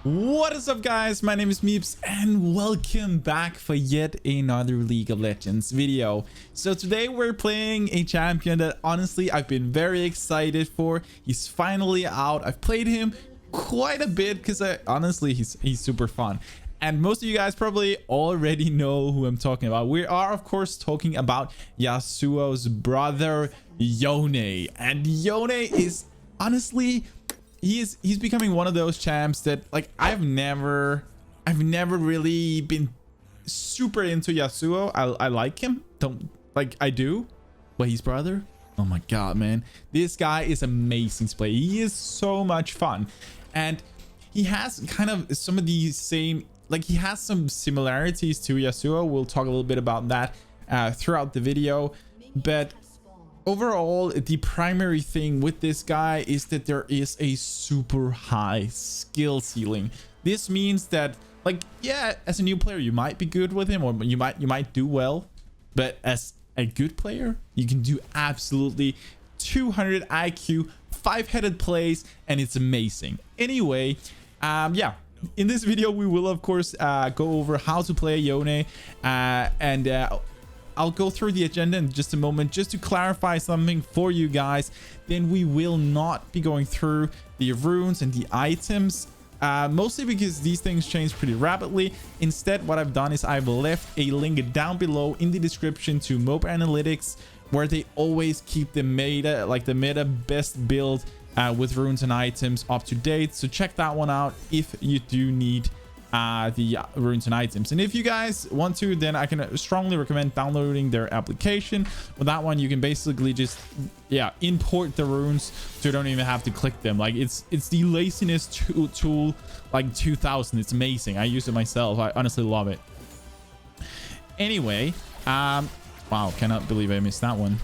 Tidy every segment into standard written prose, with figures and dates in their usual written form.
What is up, guys? My name is MipZ and welcome back for yet another League of Legends video. So today we're playing a champion that honestly I've been very excited for. He's finally out. I've played him quite a bit because honestly he's super fun. And most of you guys probably already know who I'm talking about. We are of course talking about Yasuo's brother YONE. And YONE is honestly, he's becoming one of those champs that like I've never really been super into Yasuo. I like him, I do, but his brother, oh my god, man, this guy is amazing to play. He is so much fun, and he has kind of some of the same, like he has some similarities to Yasuo. We'll talk a little bit about that throughout the video, but overall, the primary thing with this guy is that there is a super high skill ceiling. This means that, like, yeah, as a new player, you might be good with him, or you might do well, but as a good player, you can do absolutely 200 IQ, 5-headed plays, and it's amazing. Anyway, yeah. In this video, we will of course go over how to play YONE, and I'll go through the agenda in just a moment just to clarify something for you guys. Then we will not be going through the runes and the items, mostly because these things change pretty rapidly. Instead, what I've done is I've left a link down below in the description to MipZ Analytics, where they always keep the meta, like the meta best build with runes and items up to date. So check that one out if you do need the runes and items. And if you guys want to, then I can strongly recommend downloading their application. With that one, you can basically just import the runes, so you don't even have to click them. Like it's the laziness tool like 2000. It's amazing. I use it myself. I honestly love it. Anyway, wow, cannot believe I missed that one.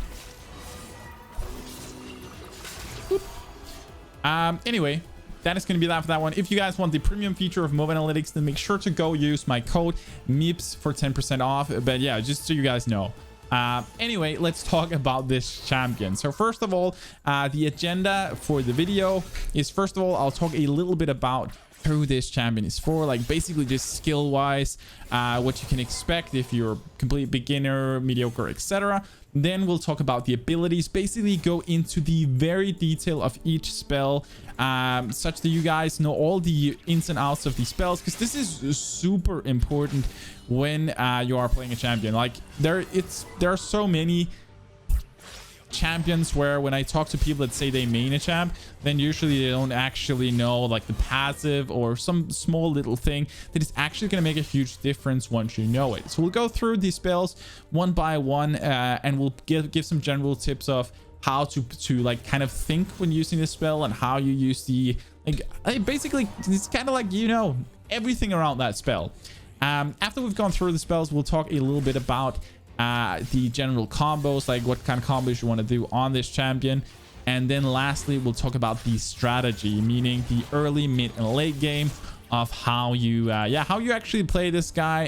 Anyway, that is going to be that for that one. If you guys want the premium feature of MipZ Analytics, then make sure to go use my code MipZ for 10% off. But yeah, just so you guys know. Anyway, let's talk about this champion. So first of all, the agenda for the video is, first of all, I'll talk a little bit about who this champion is for, like basically just skill wise, what you can expect if you're a complete beginner, mediocre, etc. Then we'll talk about the abilities, basically go into the very detail of each spell, such that you guys know all the ins and outs of these spells, because this is super important when you are playing a champion. Like there are so many champions where when I talk to people that say they main a champ, then usually they don't actually know like the passive or some small little thing that is actually going to make a huge difference once you know it. So we'll go through these spells one by one, and we'll give some general tips of how to like kind of think when using this spell, and how you use the basically it's kind of like, you know, everything around that spell. After we've gone through the spells, we'll talk a little bit about the general combos, like what kind of combos you want to do on this champion. And then lastly, we'll talk about the strategy, meaning the early, mid, and late game of how you how you actually play this guy,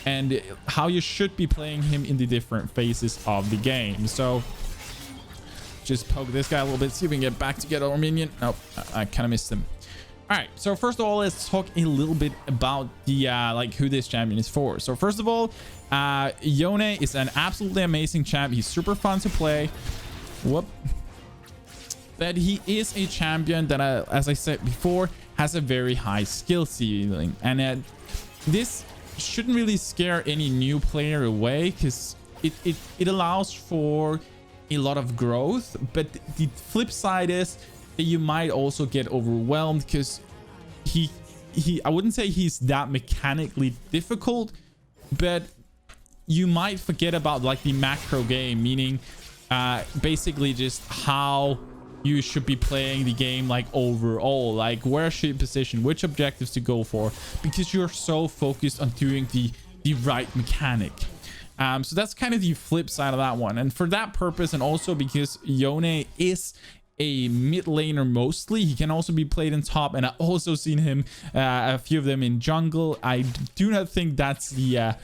and how you should be playing him in the different phases of the game. So just poke this guy a little bit, see if we can get back to get our minion. Nope, I kind of missed him. All right, so first of all, let's talk a little bit about the like who this champion is for. So first of all, YONE is an absolutely amazing champ. He's super fun to play. Whoop. But he is a champion that, as I said before, has a very high skill ceiling, and this shouldn't really scare any new player away, because it allows for a lot of growth. But the flip side is that you might also get overwhelmed, because I wouldn't say he's that mechanically difficult, but you might forget about like the macro game, meaning basically just how you should be playing the game, like overall, like where should you position, which objectives to go for, because you're so focused on doing the right mechanic. So that's kind of the flip side of that one. And for that purpose, and also because YONE is a mid laner mostly, he can also be played in top, and I've also seen him a few of them in jungle. I do not think that's the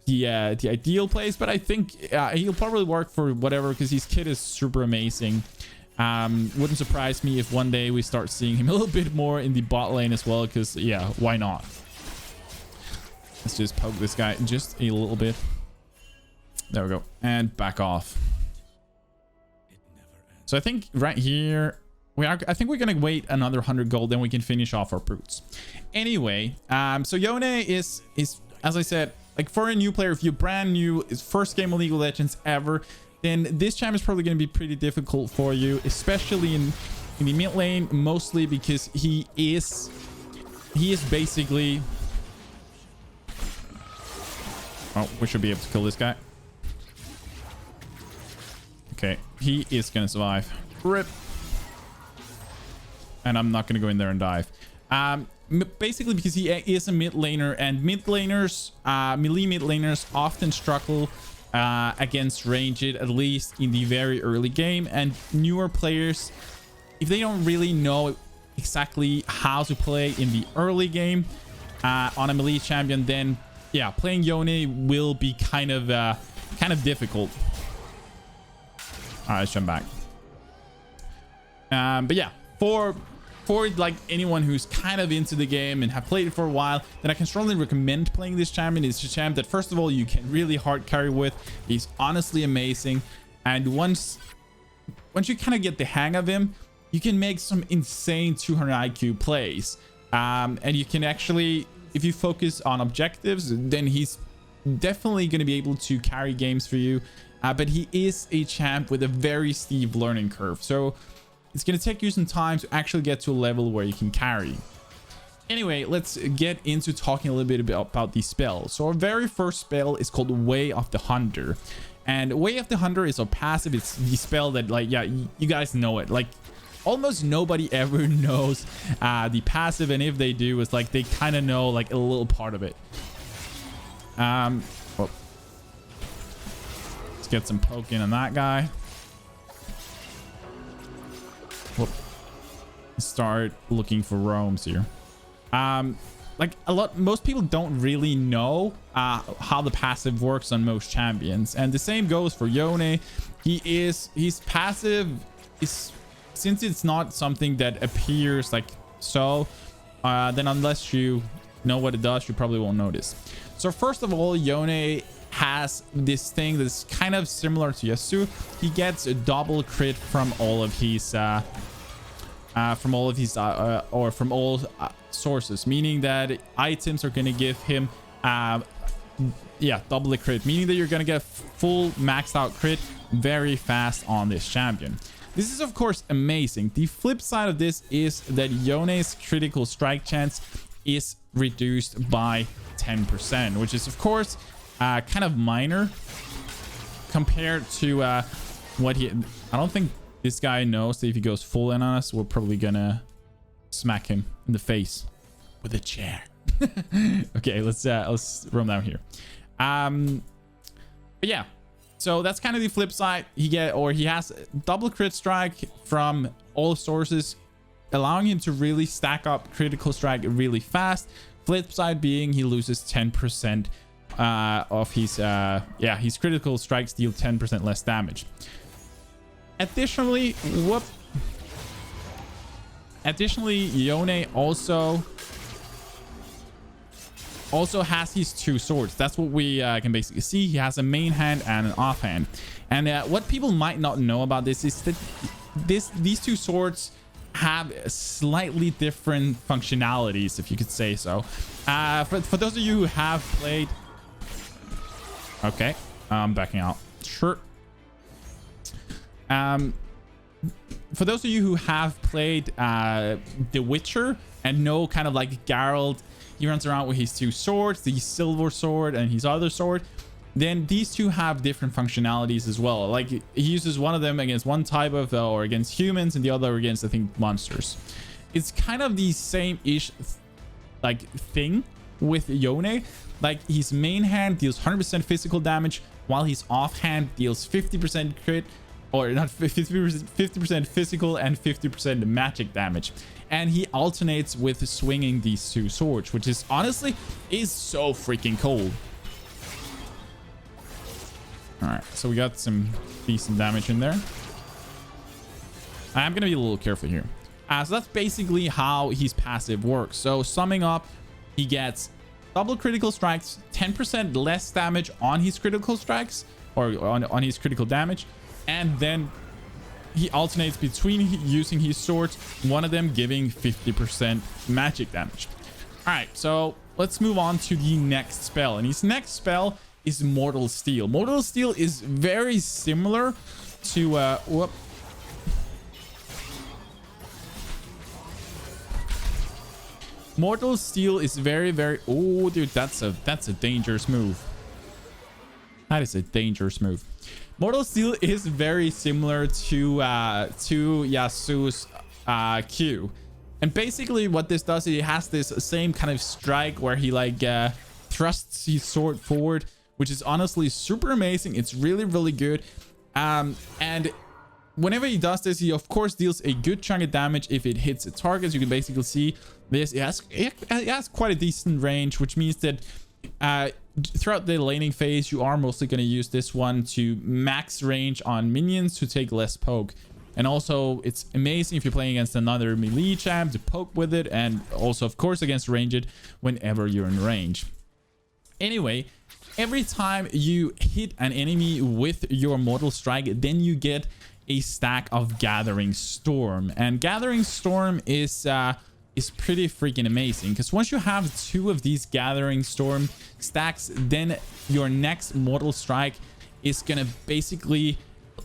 ideal place, but I think he'll probably work for whatever, because his kit is super amazing. Wouldn't surprise me if one day we start seeing him a little bit more in the bot lane as well, because yeah, why not? Let's just poke this guy just a little bit. There we go. And back off. So I think right here, I think we're going to wait another 100 gold, then we can finish off our brutes. Anyway, so Yone is, as I said, like for a new player, if you're brand new, it's first game of League of Legends ever, then this champ is probably going to be pretty difficult for you, especially in the mid lane, mostly because he is basically... Oh, we should be able to kill this guy. Okay, he is going to survive. RIP. And I'm not going to go in there and dive. Basically because he is a mid laner, and mid laners, melee mid laners often struggle against ranged, at least in the very early game. And newer players, if they don't really know exactly how to play in the early game on a melee champion, then yeah, playing Yone will be kind of difficult. All right, let's jump back. But yeah, for like anyone who's kind of into the game and have played it for a while, then I can strongly recommend playing this champion. It's a champ that, first of all, you can really hard carry with. He's honestly amazing, and once you kind of get the hang of him, you can make some insane 200 IQ plays, and you can actually, if you focus on objectives, then he's definitely going to be able to carry games for you. But he is a champ with a very steep learning curve, so it's going to take you some time to actually get to a level where you can carry. Anyway, let's get into talking a little bit about these spells. So our very first spell is called Way of the Hunter, and Way of the Hunter is a passive. It's the spell that, like, yeah, you guys know it. Like, almost nobody ever knows the passive, and if they do, it's like they kind of know like a little part of it. Well, let's get some poking on that guy. Whoop. Start looking for roams here. Like most people don't really know how the passive works on most champions, and the same goes for Yone. He's passive is, since it's not something that appears like so, then unless you know what it does, you probably won't notice. So first of all, Yone has this thing that's kind of similar to Yasuo. He gets a double crit from all of his sources, meaning that items are going to give him double the crit, meaning that you're going to get full maxed out crit very fast on this champion. This is of course amazing. The flip side of this is that Yone's critical strike chance is reduced by 10%, which is of course kind of minor compared to what he... I don't think this guy knows that if he goes full in on us, we're probably gonna smack him in the face with a chair. Okay, let's roam down here. But yeah, so that's kind of the flip side. He has double crit strike from all sources, allowing him to really stack up critical strike really fast. Flip side being he loses 10% of his critical strikes deal 10% less damage. Additionally, Yone also has his two swords. That's what we can basically see. He has a main hand and an offhand. And what people might not know about this is that these two swords have slightly different functionalities, if you could say so. For those of you who have played... Okay, backing out. Sure. For those of you who have played The Witcher and know kind of like Geralt, he runs around with his two swords, the silver sword and his other sword, then these two have different functionalities as well. Like he uses one of them against one type of or against humans, and the other against, I think, monsters. It's kind of the same-ish like thing with Yone. Like his main hand deals 100% physical damage, while his offhand deals 50% crit, or not 50% physical and 50% magic damage. And he alternates with swinging these two swords, which is honestly so freaking cool. All right, so we got some decent damage in there. I'm gonna be a little careful here. So that's basically how his passive works. So summing up, he gets double critical strikes, 10% less damage on his critical strikes, or on his critical damage, and then he alternates between using his swords, one of them giving 50% magic damage. All right, so let's move on to the next spell, and his next spell is Mortal Steel. Mortal Steel is very similar to Mortal Steel is very, oh dude, that's a dangerous move. That is a dangerous move. Mortal Steel is very similar to Yasuo's Q. And basically what this does is it has this same kind of strike where he like thrusts his sword forward, which is honestly super amazing. It's really good. And whenever he does this, he of course deals a good chunk of damage if it hits a target. You can basically see this. It has quite a decent range, which means that throughout the laning phase, you are mostly going to use this one to max range on minions to take less poke. And also, it's amazing if you're playing against another melee champ to poke with it, and also, of course, against ranged whenever you're in range. Anyway, every time you hit an enemy with your Mortal Strike, then you get a stack of Gathering Storm. And Gathering Storm is pretty freaking amazing, because once you have 2 of these Gathering Storm stacks, then your next Mortal Strike is gonna basically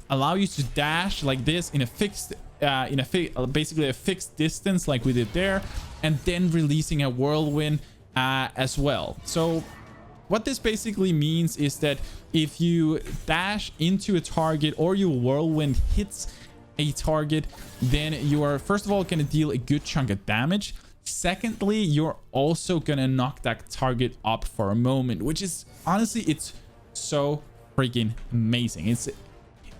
allow you to dash like this in a fixed basically a fixed distance like we did there, and then releasing a whirlwind as well. So what this basically means is that if you dash into a target or your whirlwind hits a target, then you are first of all going to deal a good chunk of damage. Secondly, you're also going to knock that target up for a moment, which is honestly, it's so freaking amazing.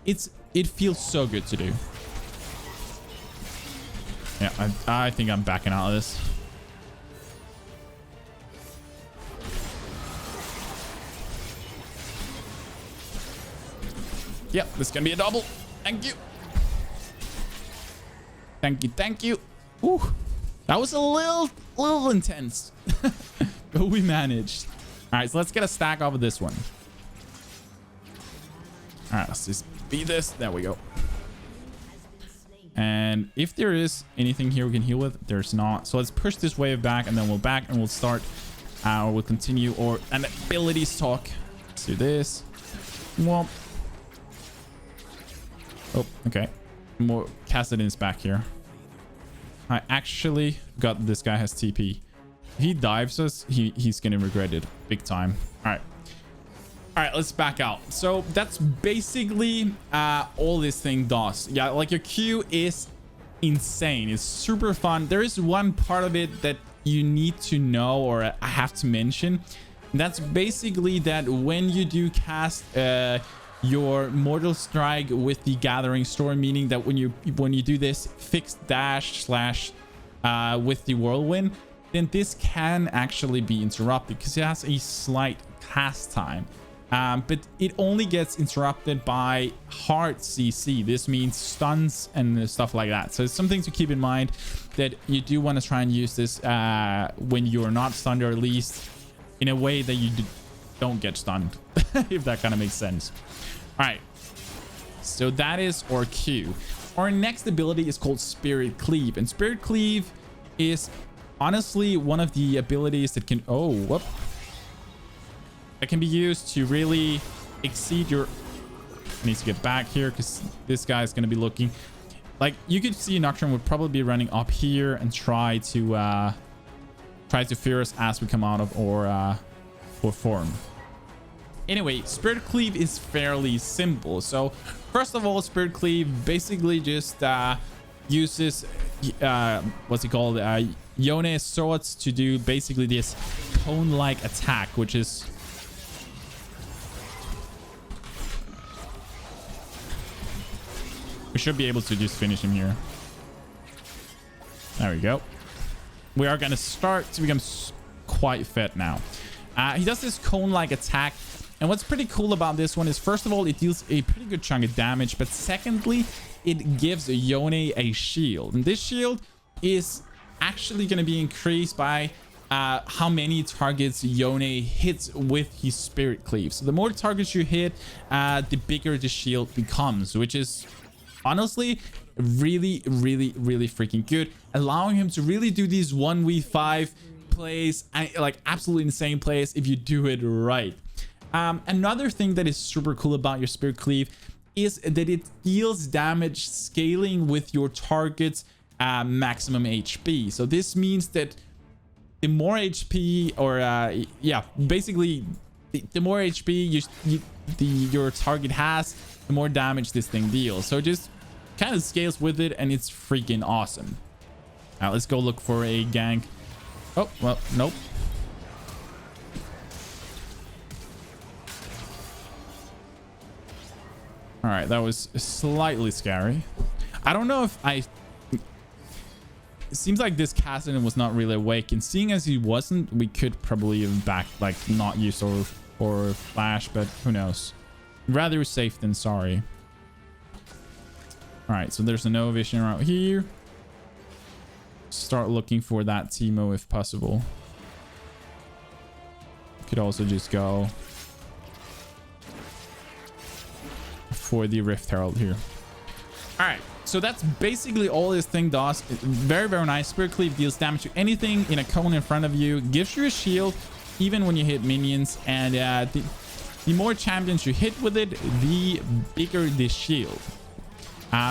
It feels so good to do. Yeah, I think I'm backing out of this. Yep, this can be a double. Thank you. Thank you. Ooh, that was a little intense. But we managed. All right, so let's get a stack off of this one. All right, let's just beat this. There we go. And if there is anything here we can heal with, there's not. So let's push this wave back, and then we'll back and we'll start, or we'll continue, or an abilities talk. Let's do this. Well, oh, okay. More Kassadin's back here. I actually got this guy has TP. If he dives us, he's gonna regret it big time. All right, let's back out. So that's basically all this thing does. Yeah, like your Q is insane. It's super fun. There is one part of it that you need to know, or I have to mention. That's basically that when you do cast your Mortal Strike with the Gathering Storm, meaning that when you do this fixed dash slash with the whirlwind, then this can actually be interrupted because it has a slight cast time. But it only gets interrupted by hard CC. This means stuns and stuff like that. So it's something to keep in mind, that you do want to try and use this when you're not stunned, or at least in a way that you don't get stunned, if that kind of makes sense. All right, so that is our Q. Our next ability is called Spirit Cleave, and Spirit Cleave is honestly one of the abilities that can that can be used to really exceed your... I need to get back here because this guy is going to be looking like, you could see Nocturne would probably be running up here and try to fear us as we come out of our form. Anyway, Spirit Cleave is fairly simple. So first of all, Spirit Cleave basically just uses what's it called, YONE swords to do basically this cone-like attack, which is... we should be able to just finish him here. There we go. We are going to start to become quite fed now. He does this cone-like attack. And what's pretty cool about this one is, first of all, it deals a pretty good chunk of damage. But secondly, it gives Yone a shield, and this shield is actually going to be increased by how many targets Yone hits with his spirit cleave. So the more targets you hit, the bigger the shield becomes, which is honestly really freaking good, allowing him to really do these 1v5 plays, like absolutely insane plays if you do it right. Another thing that is super cool about your spirit cleave is that it deals damage scaling with your target's maximum HP. So this means that the more HP, or yeah, basically the more HP your target has, the more damage this thing deals. So just kind of scales with it, and it's freaking awesome. Now let's go look for a gank. Oh, well, nope. All right, that was slightly scary. I don't know if it seems like this Cassidy was not really awake, and seeing as he wasn't, we could probably have like not use or flash, but who knows. Rather safe than sorry. All right, so there's a no vision around here. Start looking for that Teemo if possible. Could also just go for the Rift Herald here. All right, so that's basically all this thing does. It's very nice. Spirit Cleave deals damage to anything in a cone in front of you, gives you a shield even when you hit minions, and the more champions you hit with it, the bigger the shield.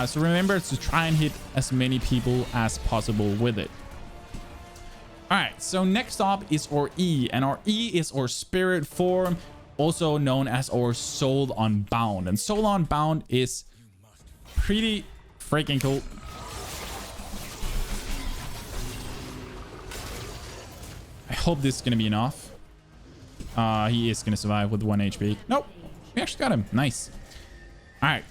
So remember to try and hit as many people as possible with it. All right, so next up is our E, and our E is our spirit form, also known as our Soul Unbound. And Soul Unbound is pretty freaking cool. I hope this is going to be enough. He is going to survive with 1 HP. Nope, we actually got him. Nice. All right.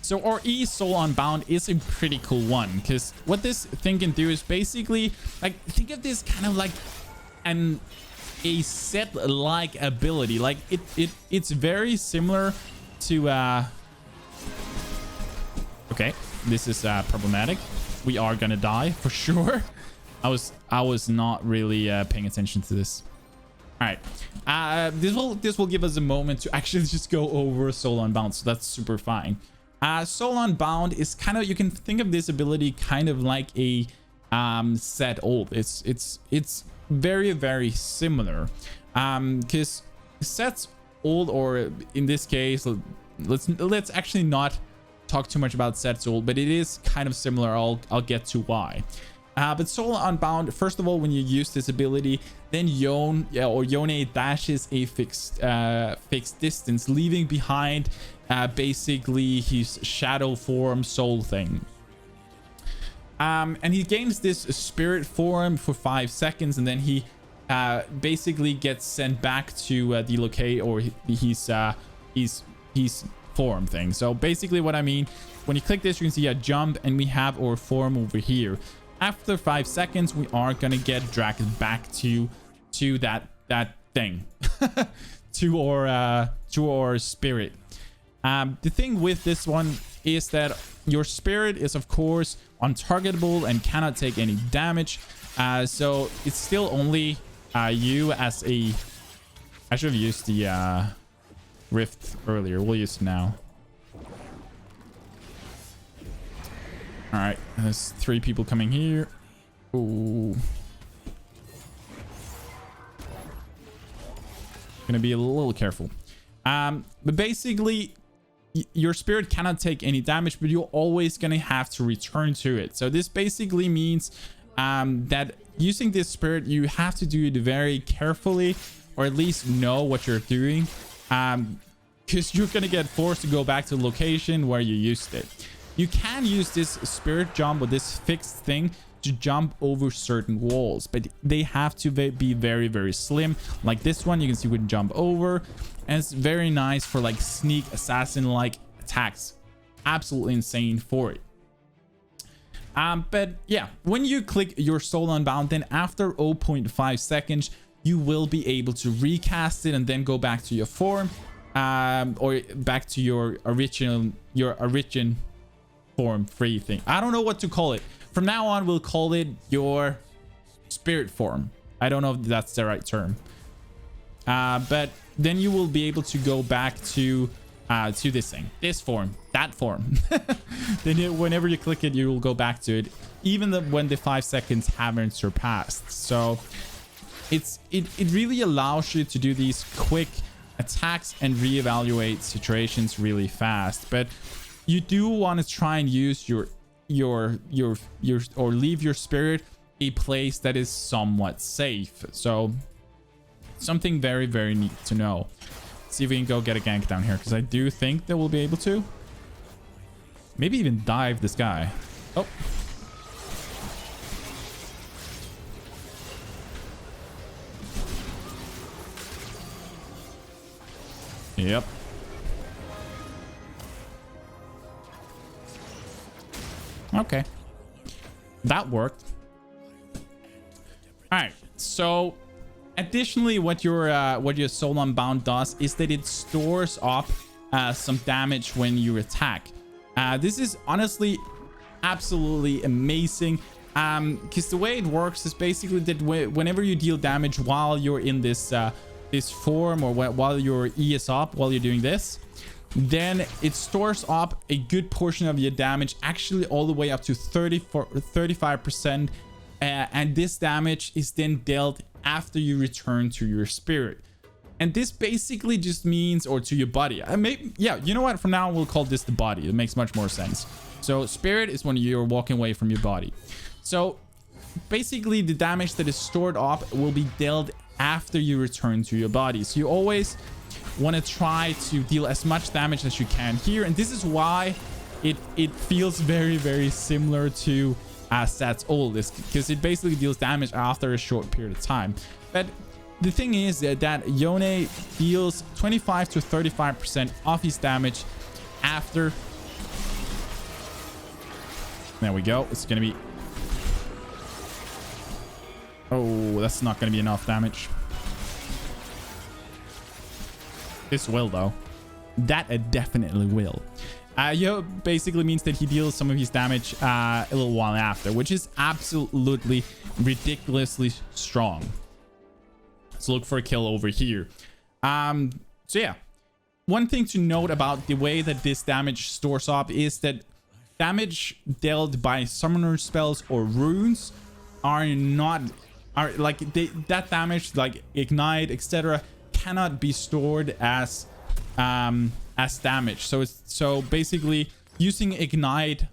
So our E Soul Unbound is a pretty cool one, because what this thing can do is basically, like, think of this kind of like a set-like ability. Like it's very similar to okay, this is problematic. We are gonna die for sure. I was not really paying attention to this. All right, this will give us a moment to actually just go over Soul Unbound, so that's super fine. Soul Unbound is kind of, you can think of this ability kind of like a set ult. It's very similar, because Set's ult, or in this case, let's actually not talk too much about Set's ult, but it is kind of similar. I'll get to why. But Soul Unbound, first of all, when you use this ability, then Yone dashes a fixed distance, leaving behind basically his shadow form soul thing. And he gains this spirit form for 5 seconds, and then he basically gets sent back to the locate, or his form thing. So basically what I mean, when you click this, you can see a jump, and we have our form over here. After 5 seconds, we are gonna get dragged back to that thing, to our spirit. The thing with this one is that your spirit is of course untargetable and cannot take any damage. So it's still only you as a... I should have used the Rift earlier. We'll use it now. All right, there's 3 people coming here. Ooh. Gonna be a little careful. But basically, your spirit cannot take any damage, but you're always gonna have to return to it. So this basically means that using this spirit, you have to do it very carefully, or at least know what you're doing, because you're gonna get forced to go back to the location where you used it. You can use this spirit jump, or this fixed thing, to jump over certain walls, but they have to be very slim. Like this one, you can see we can jump over, and it's very nice for like sneak assassin like attacks. Absolutely insane for it. But yeah, when you click your Soul Unbound, then after 0.5 seconds, you will be able to recast it and then go back to your form. or back to your origin form free thing. I don't know what to call it. From now on, we'll call it your spirit form. I don't know if that's the right term. But then you will be able to go back to this thing, this form, that form. Then whenever you click it, you will go back to it, even when the 5 seconds haven't surpassed. So it really allows you to do these quick attacks and reevaluate situations really fast. But you do want to try and use your or leave your spirit a place that is somewhat safe. So something very, very neat to know. See if we can go get a gank down here, because I do think that we'll be able to maybe even dive this guy. Oh, yep. Okay, that worked. All right, so additionally, what your Soul Unbound does is that it stores up some damage when you attack. This is honestly absolutely amazing, because the way it works is basically that whenever you deal damage while you're in this this form, or while your E is up, while you're doing this, then it stores up a good portion of your damage, actually all the way up to 35%, and this damage is then dealt after you return to your spirit. And this basically just means, or to your body, yeah, you know what, from now on we'll call this the body. It makes much more sense. So spirit is when you're walking away from your body. So basically the damage that is stored up will be dealt after you return to your body. So you always want to try to deal as much damage as you can here, and this is why it feels very, very similar to Stats Ult, because it basically deals damage after a short period of time. But the thing is that Yone deals 25 to 35% of his damage after. There we go. It's gonna be, oh, that's not gonna be enough damage. This will, though. That definitely will. Yo basically means that he deals some of his damage a little while after, which is absolutely ridiculously strong. Let's look for a kill over here. So yeah, one thing to note about the way that this damage stores up is that damage dealt by summoner spells or runes are like that damage, like ignite, etc., cannot be stored as damage. So basically using ignite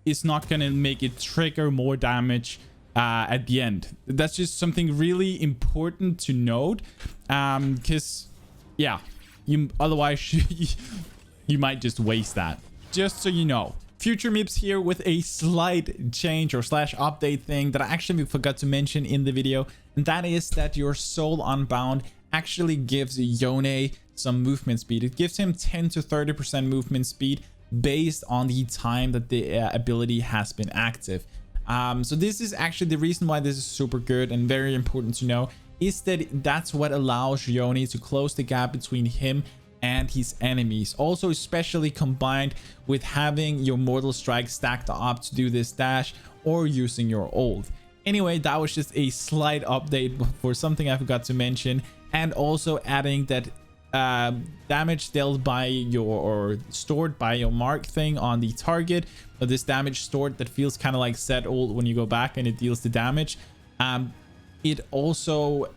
is not gonna make it trigger more damage at the end. That's just something really important to note, because yeah, otherwise you might just waste that. Just so you know, Future MipZ here with a slight change or slash update thing that I actually forgot to mention in the video, and that is that your Soul Unbound actually gives Yone some movement speed. It gives him 10 to 30% movement speed based on the time that the ability has been active. So this is actually the reason why this is super good and very important to know, is that that's what allows Yone to close the gap between him and his enemies. Also, especially combined with having your Mortal Strike stacked up to do this dash or using your ult. Anyway, that was just a slight update for something I forgot to mention, and also adding that damage dealt by your, or stored by your mark thing on the target, or this damage stored that feels kind of like set ult when you go back and it deals the damage. It also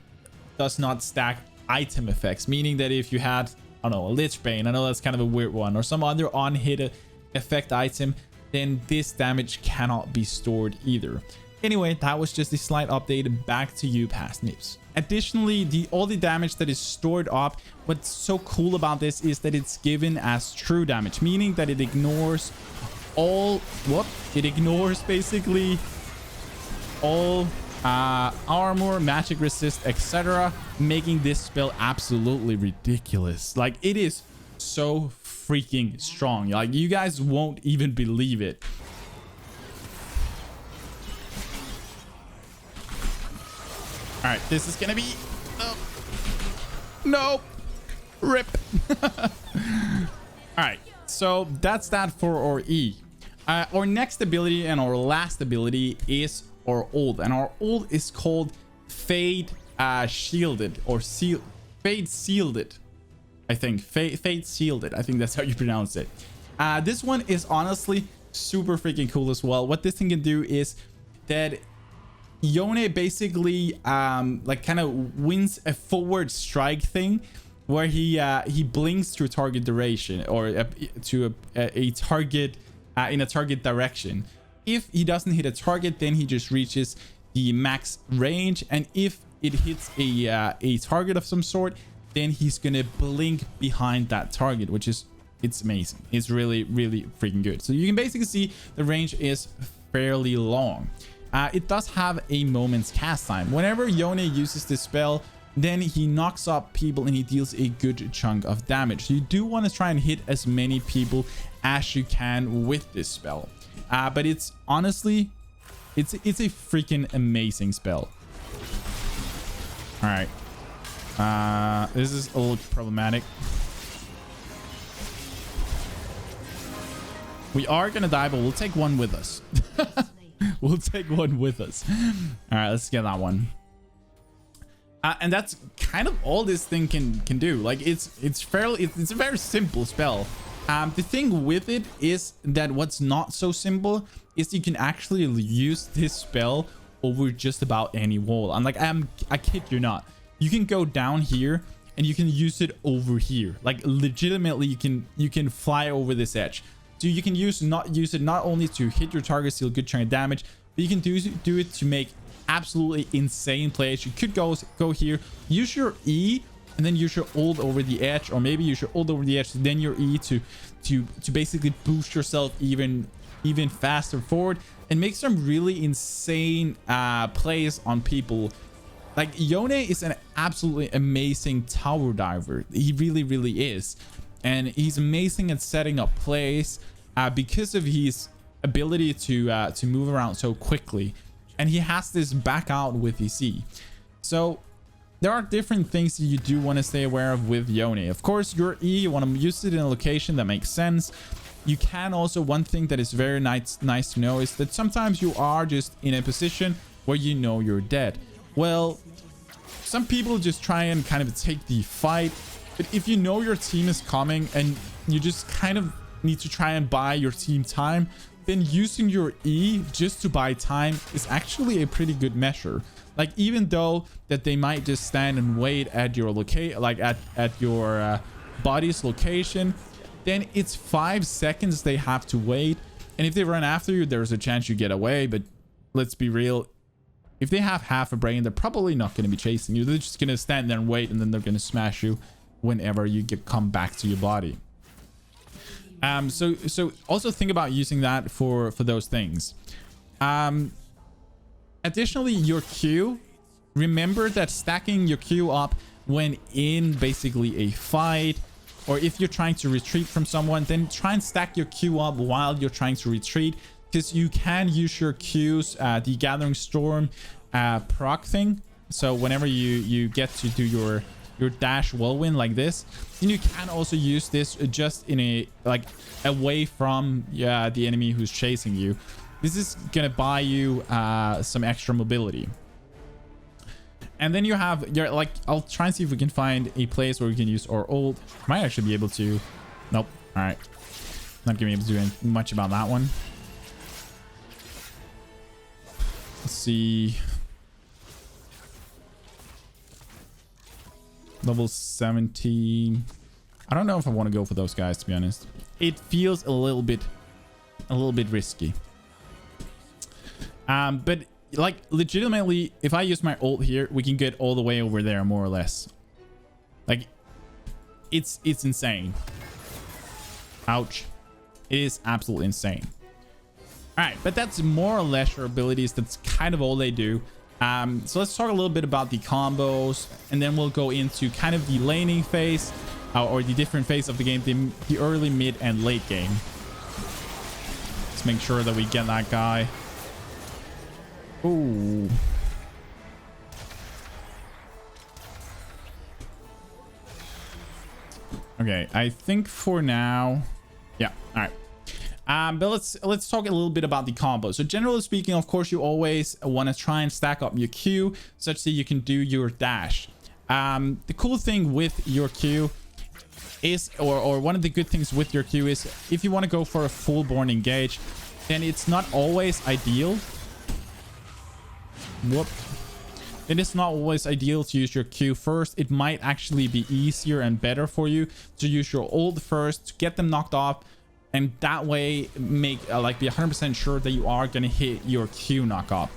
does not stack item effects, meaning that if you had, I don't know, a Lich Bane, I know that's kind of a weird one, or some other on-hit effect item, then this damage cannot be stored either. Anyway, that was just a slight update. Back to you, past MipZ. Additionally, all the damage that is stored up, what's so cool about this is that it's given as true damage, meaning that it ignores all, it ignores basically all armor, magic resist, etc., making this spell absolutely ridiculous. Like, it is so freaking strong. Like, you guys won't even believe it. All right, this is gonna be no. Rip. All right, so that's that for our E. Our next ability and our last ability is our ult, and our ult is called Fade Shielded or Fade Shielded. I think Fade Shielded. I think that's how you pronounce it. This one is honestly super freaking cool as well. What this thing can do is that YONE basically like kind of wins a forward strike thing where he blinks to a target duration or to a target in a target direction. If he doesn't hit a target, then he just reaches the max range, and if it hits a target of some sort, then he's gonna blink behind that target, which is it's amazing. It's really freaking good. So you can basically see the range is fairly long. It does have a moment's cast time. Whenever YONE uses this spell, then he knocks up people and he deals a good chunk of damage. So you do want to try and hit as many people as you can with this spell. But it's honestly, it's a freaking amazing spell. All right. This is a little problematic. We are gonna die, but we'll take one with us. We'll take one with us. All right, let's get that one. And that's kind of all this thing can do. Like it's a very simple spell. The thing with it is that what's not so simple is you can actually use this spell over just about any wall. I'm like, I kid you not. You can go down here and you can use it over here. Like legitimately, you can fly over this edge. So you can use it not only to hit your target, deal good chunk of damage, but you can do it to make absolutely insane plays. You could go here, use your E, and then use your ult over the edge, or maybe use your ult over the edge, then your E to basically boost yourself even faster forward and make some really insane plays on people. Like YONE is an absolutely amazing tower diver. He really is. And he's amazing at setting up plays because of his ability to move around so quickly. And he has this back out with his E. So there are different things that you do want to stay aware of with YONE. Of course, your E, you want to use it in a location that makes sense. You can also, one thing that is very nice to know is that sometimes you are just in a position where you know you're dead. Well, some people just try and kind of take the fight. But if you know your team is coming and you just kind of need to try and buy your team time, then using your E just to buy time is actually a pretty good measure. Like even though that they might just stand and wait at your at your body's location, then it's 5 seconds they have to wait. And if they run after you, there's a chance you get away. But let's be real. If they have half a brain, they're probably not going to be chasing you. They're just going to stand there and wait, and then they're going to smash you whenever you come back to your body. So also think about using that for those things. Additionally, your Q, remember that stacking your Q up when in basically a fight, or if you're trying to retreat from someone, then try and stack your Q up while you're trying to retreat, because you can use your Qs, the Gathering Storm proc thing. So whenever you get to do your dash whirlwind like this, then you can also use this just in a away from the enemy who's chasing you. This is gonna buy you some extra mobility. And then you have your I'll try and see if we can find a place where we can use our ult. Might actually be able to. Nope. All right, not gonna be able to do much about that one. Let's see. Level 17. I don't know if I want to go for those guys, to be honest. It feels a little bit risky. But like legitimately, if I use my ult here, we can get all the way over there more or less. Like it's insane. Ouch. It is absolutely insane. All right, but that's more or less your abilities. That's kind of all they do. So let's talk a little bit about the combos, and then we'll go into kind of the laning phase, or the different phase of the game, the early, mid, and late game. Let's make sure that we get that guy. Ooh. Okay, I think for now, yeah, all right. But let's talk a little bit about the combo. So generally speaking, of course, you always want to try and stack up your Q such that you can do your dash. The cool thing with your Q is, or one of the good things with your Q is, if you want to go for a full born engage, then it's not always ideal. Whoop. It is not always ideal to use your Q first. It might actually be easier and better for you to use your ult first to get them knocked off, and that way make like be 100% sure that you are gonna hit your Q knockoff.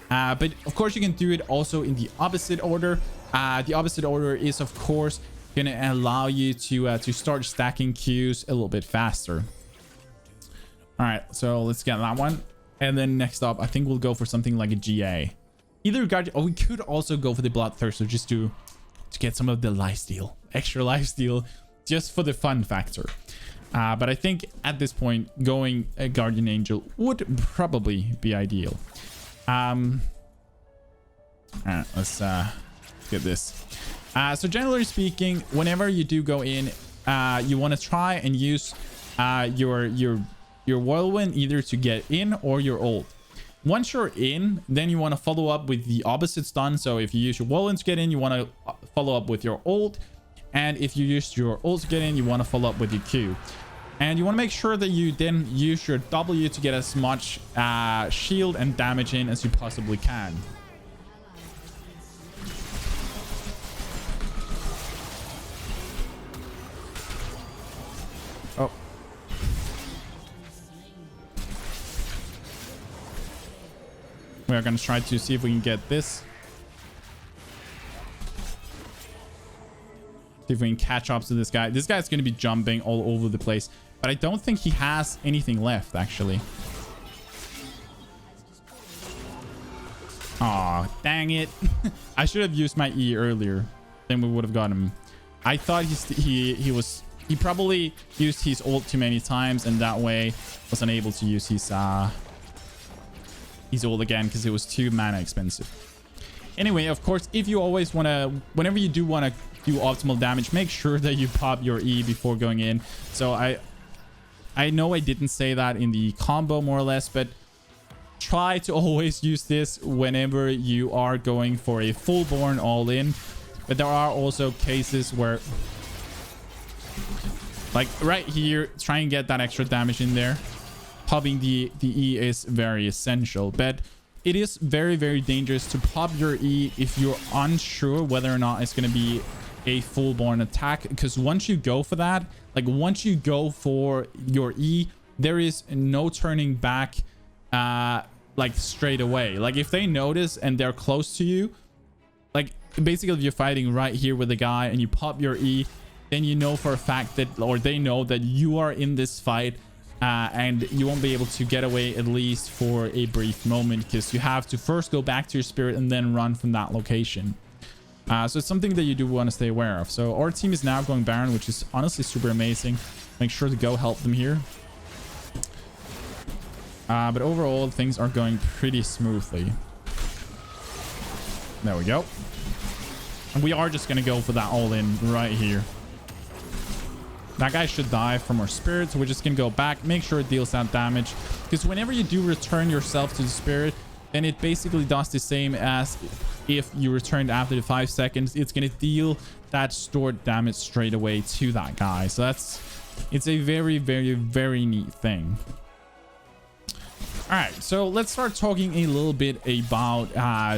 But of course you can do it also in the opposite order. The opposite order is of course gonna allow you to start stacking Qs a little bit faster. All right, so let's get that one, and then next up I think we'll go for something like a GA. Either guard, or we could also go for the Bloodthirster just to get some of the lifesteal, extra lifesteal, just for the fun factor. But I think at this point, going a Guardian Angel would probably be ideal. All right, let's get this. So generally speaking, whenever you do go in, you want to try and use your whirlwind either to get in or your ult. Once you're in, then you want to follow up with the opposite stun. So if you use your whirlwind to get in, you want to follow up with your ult. And if you use your ult to get in, you want to follow up with your Q. And you want to make sure that you then use your W to get as much shield and damage in as you possibly can. Oh. We are going to try to see if we can get this. See if we can catch up to this guy. This guy's going to be jumping all over the place, but I don't think he has anything left, actually. Aw, dang it. I should have used my E earlier. Then we would have got him. I thought he probably used his ult too many times, and that way was unable to use his ult again because it was too mana expensive. Anyway, of course, if you always want to, whenever you do want to do optimal damage, make sure that you pop your E before going in. So I know I didn't say that in the combo more or less, but try to always use this whenever you are going for a full-born all-in. But there are also cases where, like right here, try and get that extra damage in there. Popping the E is very essential, but it is very, very dangerous to pop your E if you're unsure whether or not it's going to be a full-born attack, because once you go for that, like once you go for your E, there is no turning back like straight away. Like if they notice and they're close to you, like basically if you're fighting right here with a guy and you pop your E, then you know for a fact that, or they know that you are in this fight, and you won't be able to get away at least for a brief moment, because you have to first go back to your spirit and then run from that location. So it's something that you do want to stay aware of. So our team is now going Baron, which is honestly super amazing. Make sure to go help them here. But overall, things are going pretty smoothly. There we go. And we are just going to go for that all-in right here. That guy should die from our spirit, so we're just gonna go back, make sure it deals that damage, because whenever you do return yourself to the spirit, then it basically does the same as if you returned after the 5 seconds. It's gonna deal that stored damage straight away to that guy. So it's a very, very, very neat thing. All right, so let's start talking a little bit about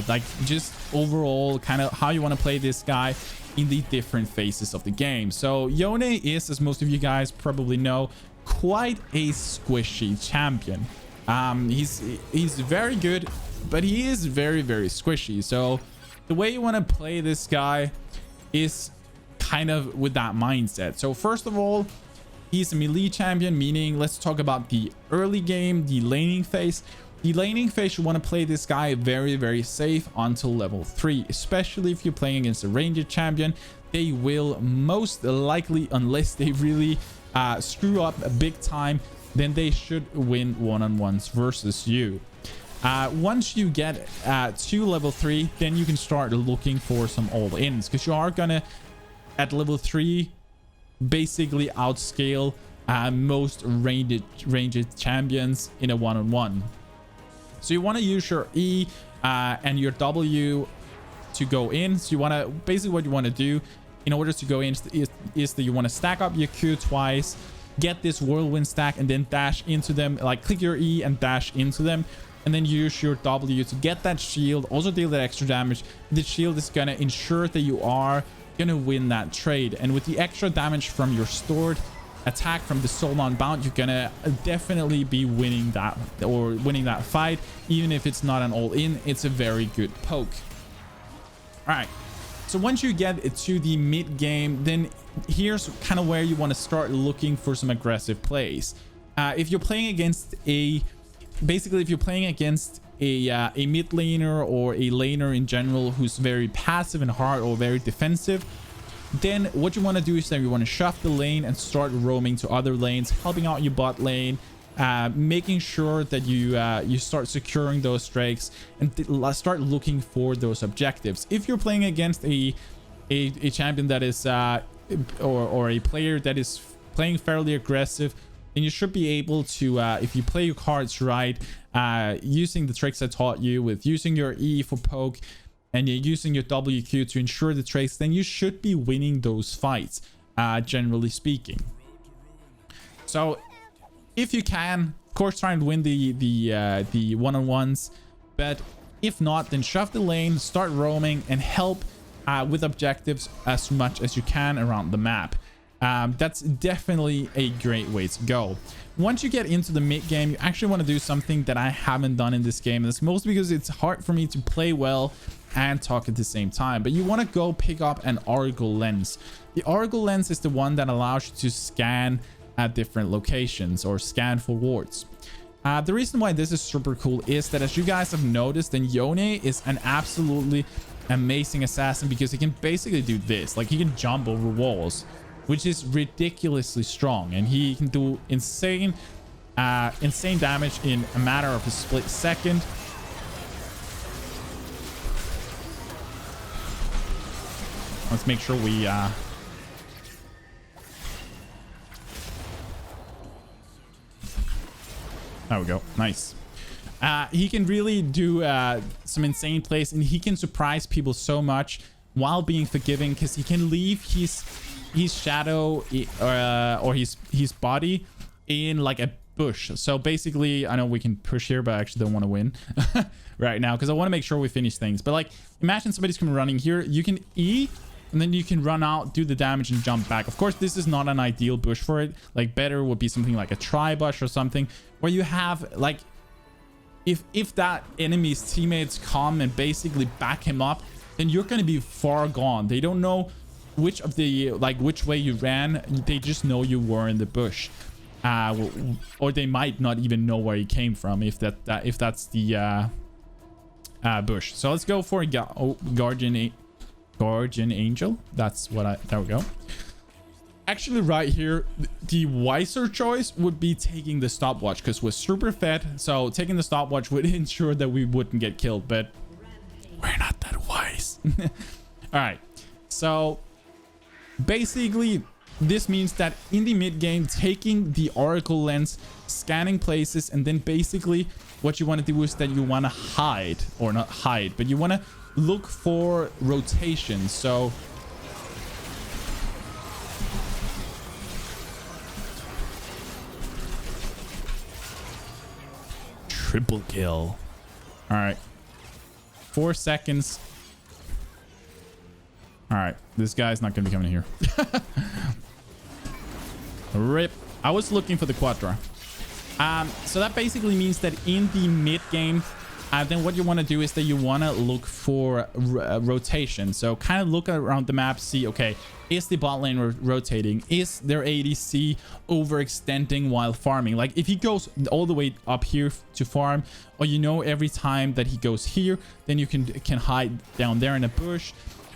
like just overall kind of how you want to play this guy in the different phases of the game. So Yone is, as most of you guys probably know, quite a squishy champion. He's very good, but he is very, very squishy. So the way you want to play this guy is kind of with that mindset. So first of all, he's a melee champion, meaning let's talk about the early game, the laning phase. The laning phase, you want to play this guy very, very safe until level 3, especially if you're playing against a ranged champion. They will most likely, unless they really screw up big time, then they should win one-on-ones versus you. Once you get to level 3, then you can start looking for some all-ins, because you are gonna at level 3 basically outscale most ranged champions in a one-on-one. So you want to use your E and your W to go in. So you want to, basically what you want to do in order to go in is that you want to stack up your Q twice, get this whirlwind stack, and then dash into them. Like click your E and dash into them, and then use your W to get that shield, also deal that extra damage. The shield is gonna ensure that you are gonna win that trade, and with the extra damage from your stored attack from the soul non-bound, you're gonna definitely be winning that, or winning that fight. Even if it's not an all-in, it's a very good poke. All right, so once you get to the mid game, then here's kind of where you want to start looking for some aggressive plays. If you're playing against a mid laner or a laner in general who's very passive and hard or very defensive, then what you want to do is that you want to shove the lane and start roaming to other lanes, helping out your bot lane, making sure that you start securing those strikes and start looking for those objectives. If you're playing against a champion that is or a player that is playing fairly aggressive, then you should be able to, if you play your cards right, using the tricks I taught you with using your E for poke and you're using your WQ to ensure the trades, then you should be winning those fights, generally speaking. So if you can, of course, try and win the one-on-ones, but if not, then shove the lane, start roaming, and help with objectives as much as you can around the map. That's definitely a great way to go. Once you get into the mid game, you actually want to do something that I haven't done in this game. That's mostly because it's hard for me to play well and talk at the same time. But you want to go pick up an Oracle lens. The Oracle lens is the one that allows you to scan at different locations or scan for wards. The reason why this is super cool is that, as you guys have noticed, then YONE is an absolutely amazing assassin because he can basically do this. Like, he can jump over walls, which is ridiculously strong, and he can do insane damage in a matter of a split second. Let's make sure we there we go. Nice. He can really do some insane plays, and he can surprise people so much while being forgiving, because he can leave his shadow or his body in like a bush. So basically, I know we can push here, but I actually don't want to win right now because I want to make sure we finish things. But like, imagine somebody's coming running here. You can E, and then you can run out, do the damage, and jump back. Of course, this is not an ideal bush for it. Like, better would be something like a tri-bush or something where you have like, if that enemy's teammates come and basically back him up, then you're going to be far gone. They don't know which way you ran. They just know you were in the bush, or they might not even know where you came from if that's the bush. So let's go for Guardian Angel. That's what there we go. Actually, right here, the wiser choice would be taking the stopwatch, because we're super fed. So taking the stopwatch would ensure that we wouldn't get killed, but we're not that wise. All right. So basically, this means that in the mid game, taking the Oracle lens, scanning places, and then basically what you want to do is that you want to hide, or not hide, but you want to look for rotation. So triple kill. All right, 4 seconds. All right, this guy's not gonna be coming here. Rip. I was looking for the Quadra. So that basically means that in the mid game, then what you want to do is that you want to look for rotation. So kind of look around the map, see, okay, is the bot lane rotating? Is their ADC overextending while farming? Like, if he goes all the way up here to farm, or every time that he goes here, then you can hide down there in a bush.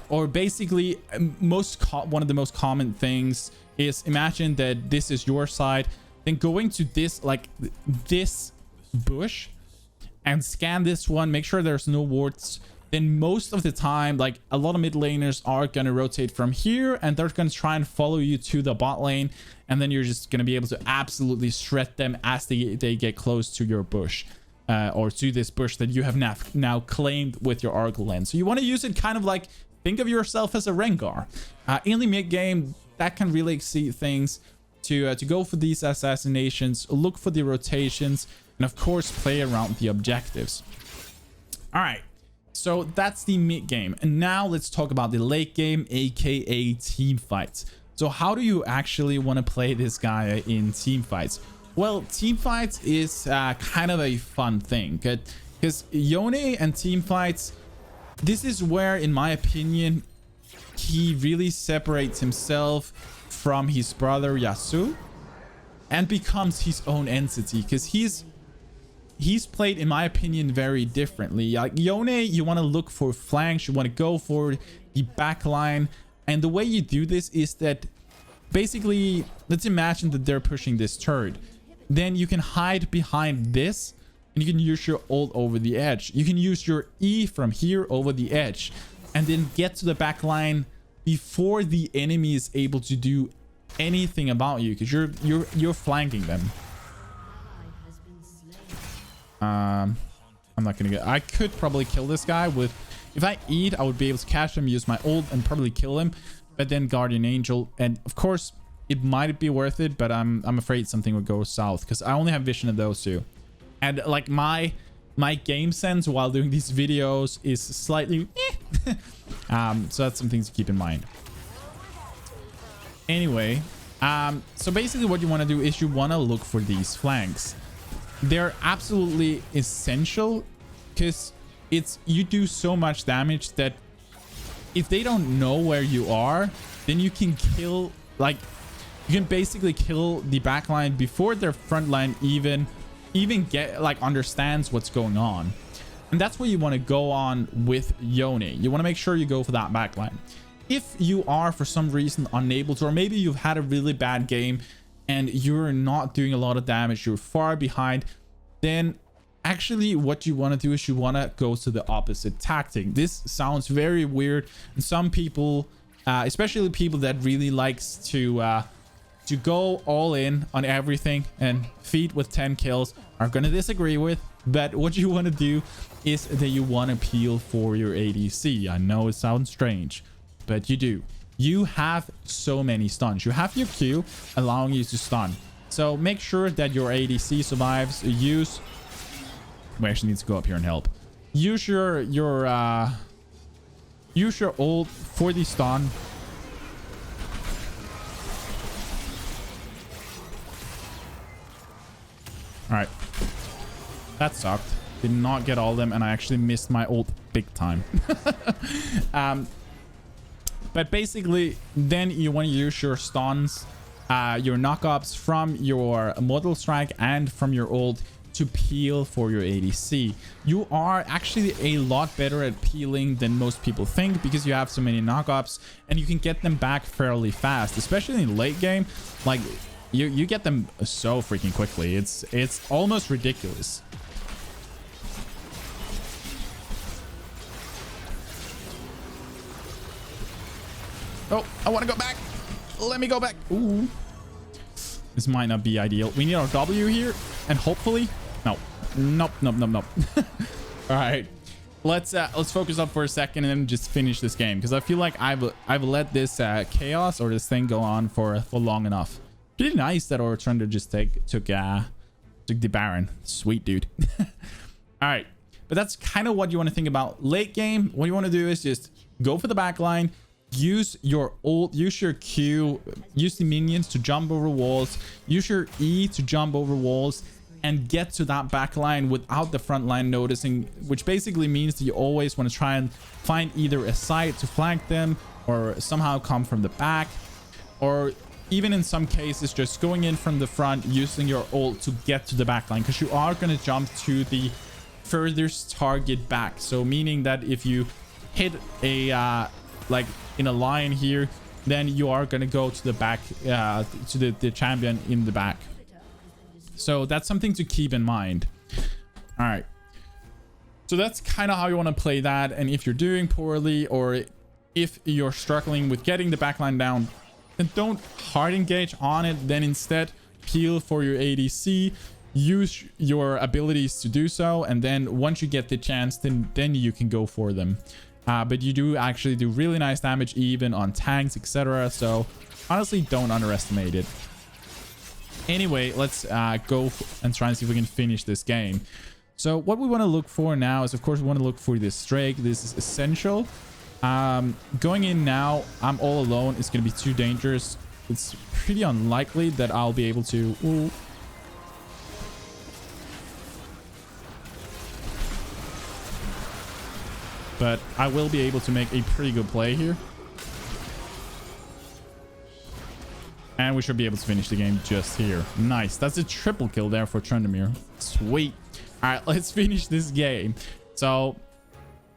Or basically, one of the most common things is, imagine that this is your side, then going to this, like this bush, and scan this one, make sure there's no wards then most of the time, like a lot of mid laners are going to rotate from here and they're going to try and follow you to the bot lane. And then you're just going to be able to absolutely shred them as they get close to your bush. Or to this bush that you have now claimed with your Oracle Lens. So you want to use it kind of like, think of yourself as a Rengar. In the mid game, that can really exceed things to go for these assassinations, look for the rotations, and of course play around the objectives. All right, so that's the mid game. And now let's talk about the late game, aka team fights. So how do you actually want to play this guy in team fights? Well, team fights is kind of a fun thing because YONE and team fights, this is where, in my opinion, he really separates himself from his brother Yasuo and becomes his own entity, because he's played, in my opinion, very differently. Like YONE, you want to look for flanks, you want to go for the back line, and the way you do this is that basically, let's imagine that they're pushing this turret. Then you can hide behind this and you can use your ult over the edge. You can use your E from here over the edge and then get to the back line before the enemy is able to do anything about you, because you're flanking them. I'm not gonna get, I could probably kill this guy with, if I eat, I would be able to catch him, use my ult and probably kill him, but then Guardian Angel, and of course it might be worth it, but I'm afraid something would go south because I only have vision of those two. And like my game sense while doing these videos is slightly so that's something to keep in mind. Anyway, so basically what you want to do is you want to look for these flanks. They're absolutely essential because you do so much damage that if they don't know where you are, then you can kill, like, you can basically kill the backline before their front line even get, like, understands what's going on. And that's what you want to go on with YONE. You want to make sure you go for that backline. If you are for some reason unable to, or maybe you've had a really bad game and you're not doing a lot of damage, you're far behind, then actually what you want to do is you want to go to the opposite tactic. This sounds very weird, and some people, especially people that really likes to go all in on everything and feed with 10 kills, are going to disagree with. But what you want to do is that you want to peel for your ADC. I know it sounds strange, but you do. You have so many stuns. You have your Q allowing you to stun. So make sure that your ADC survives. We actually need to go up here and help. Use your ult for the stun. All right, that sucked. Did not get all of them, and I actually missed my ult big time. But basically, then you want to use your stuns, your knockups from your Mortal Strike and from your ult to peel for your ADC. You are actually a lot better at peeling than most people think because you have so many knockups and you can get them back fairly fast, especially in late game. Like you get them so freaking quickly. It's almost ridiculous. Oh, I want to go back. Let me go back. Ooh. This might not be ideal. We need our W here, and hopefully, no, nope. All right, let's focus up for a second and then just finish this game because I feel like I've let this chaos or this thing go on for long enough. Pretty nice that our Thunder just took the Baron. Sweet dude. All right, but that's kind of what you want to think about late game. What you want to do is just go for the back line. Use your ult, use your Q, use the minions to jump over walls, use your E to jump over walls, and get to that back line without the front line noticing, which basically means that you always want to try and find either a side to flank them or somehow come from the back, or even in some cases just going in from the front using your ult to get to the back line, because you are going to jump to the furthest target back. So meaning that if you hit a like in a line here, then you are going to go to the back, to the champion in the back. So that's something to keep in mind. All right, So that's kind of how you want to play that. And if you're doing poorly, or if you're struggling with getting the backline down, then don't hard engage on it. Then instead peel for your ADC, use your abilities to do so, and then once you get the chance, then you can go for them. But you do actually do really nice damage even on tanks, etc. So honestly, don't underestimate it. Anyway, let's go and try and see if we can finish this game. So what we want to look for now is, of course, we want to look for this Drake. This is essential. Going in now, I'm all alone. It's going to be too dangerous. It's pretty unlikely that I'll be able to... Ooh. But I will be able to make a pretty good play here. And we should be able to finish the game just here. Nice. That's a triple kill there for Trundamere. Sweet. All right, let's finish this game. So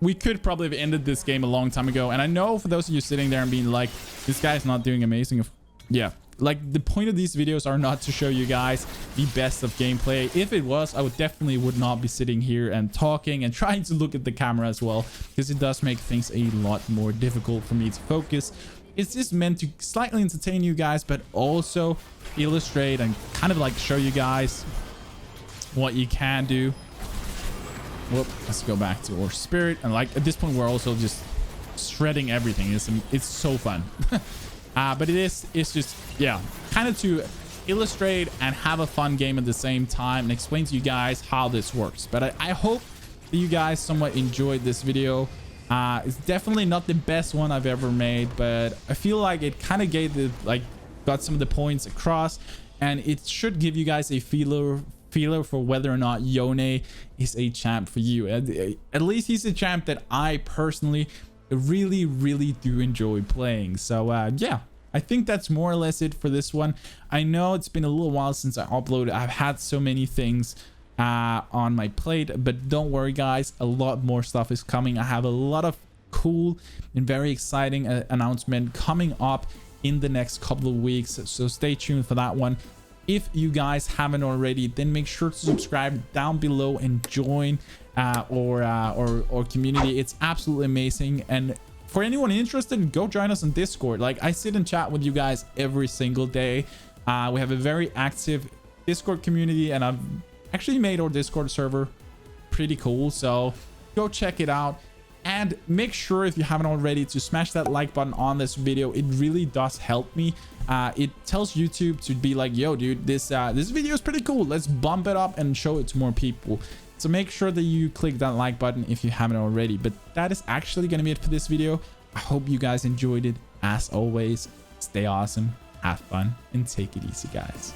we could probably have ended this game a long time ago. And I know for those of you sitting there and being like, this guy's not doing amazing. Yeah, like the point of these videos are not to show you guys the best of gameplay. If it was, I would not be sitting here and talking and trying to look at the camera as well, because it does make things a lot more difficult for me to focus. It's just meant to slightly entertain you guys, but also illustrate and kind of like show you guys what you can do. Whoop, let's go back to our spirit. And like at this point, we're also just shredding everything. It's so fun. But it's just, yeah, kind of to illustrate and have a fun game at the same time and explain to you guys how this works. But I hope that you guys somewhat enjoyed this video. It's definitely not the best one I've ever made, but I feel like it kind of got some of the points across, and it should give you guys a feeler for whether or not YONE is a champ for you. At least he's a champ that I personally really do enjoy playing. So yeah, I think that's more or less it for this one. I know it's been a little while since I uploaded. I've had so many things on my plate, but don't worry guys, a lot more stuff is coming. I have a lot of cool and very exciting announcement coming up in the next couple of weeks, so stay tuned for that one. If you guys haven't already, then make sure to subscribe down below and join our community. It's absolutely amazing. And for anyone interested, go join us on Discord. Like, I sit and chat with you guys every single day. We have a very active Discord community, and I've actually made our Discord server pretty cool, so go check it out. And make sure, if you haven't already, to smash that like button on this video. It really does help me. It tells YouTube to be like, yo dude, this video is pretty cool, let's bump it up and show it to more people. So make sure that you click that like button if you haven't already. But that is actually gonna be it for this video. I hope you guys enjoyed it. As always, stay awesome, have fun, and take it easy guys.